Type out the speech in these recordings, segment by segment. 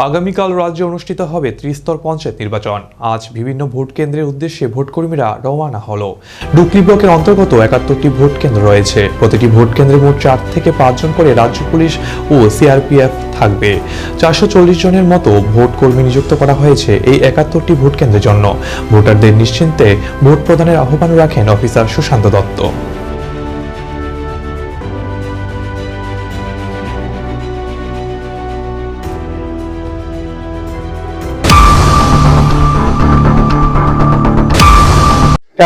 আগামীকাল রাজ্যে অনুষ্ঠিত হবে ত্রিস্তর পঞ্চায়েত নির্বাচন। আজ বিভিন্ন ভোট কেন্দ্রের উদ্দেশ্যে ভোটকর্মীরা রওনা হলো। ডুকলি ব্লকের অন্তর্গত ৭১টি ভোট কেন্দ্র রয়েছে। প্রতিটি ভোট কেন্দ্রে মোট ৪ থেকে ৫ জন করে রাজ্য পুলিশ ও সিআরপিএফ থাকবে। ৪৪০ জনের মতো ভোট কর্মী নিযুক্ত করা হয়েছে এই ৭১টি ভোট কেন্দ্রের জন্য। ভোটারদের নিশ্চিন্তে ভোট প্রদানের আহ্বান রাখেন অফিসার সুশান্ত দত্ত।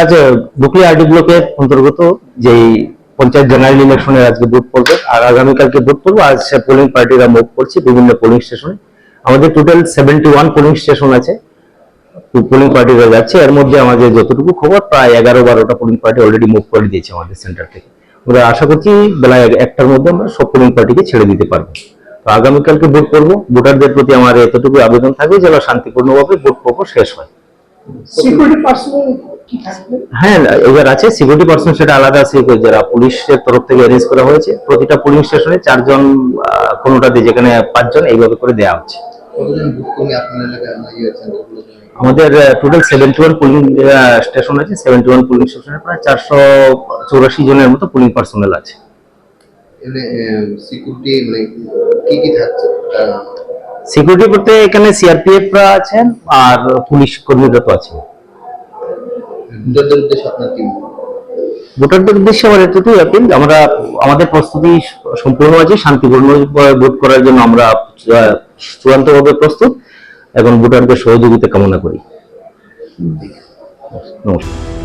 আজ ডুকলি আরডি ব্লকের অন্তর্গত যেই পঞ্চায়েত জেনারেল ইলেকশনের আজকে ভোট পড়বে আর আগামীকালকে ভোট পড়বে। আজ পোলিং পার্টিরা মুভ করছে বিভিন্ন পোলিং স্টেশনে। আমাদের টোটাল 71 পোলিং স্টেশন আছে, পোলিং পার্টিরা যাচ্ছে। এর মধ্যে আমাদের যতটুকু খবর প্রায় 11-12টা পোলিং পার্টি অলরেডি মুভ করে দিয়েছে আমাদের সেন্টার থেকে। আমরা আশা করছি বেলা 1টার মধ্যে আমরা সব পোলিং পার্টিকে ছেড়ে দিতে পারবো। তো আগামীকালকে ভোট করবো। ভোটারদের প্রতি আমার এতটুকু আবেদন থাকবে যেন শান্তিপূর্ণভাবে ভোট পর্ব শেষ হয়। হ্যাঁ, এবার আছে সিকিউরিটি পার্সন, সেটা আলাদা আছে, যারা পুলিশের তরফ থেকে অ্যারেঞ্জ করা হয়েছে। প্রতিটা পুলিং স্টেশনে 4 জন, কোনোটাতে যেখানে 5 জন, এইভাবে করে দেওয়া হচ্ছে। আমাদের টোটাল 71 পুলিং স্টেশন আছে। 71 পুলিং স্টেশনে প্রায় 484 জনের মতো পুলিং পার্সোনাল আছে। সিকিউরিটি বলতে এখানে সিআরপিএফ রা আছেন আর পুলিশ কর্মীরা তো আছেন। ভোটারদের উদ্দেশ্যে আমার এতটুকুই আপিল, আমরা আমাদের প্রস্তুতি সম্পূর্ণ আছে। শান্তিপূর্ণ ভোট করার জন্য আমরা চূড়ান্তভাবে প্রস্তুত এবং ভোটারদের সহযোগিতা কামনা করি। নমস্কার।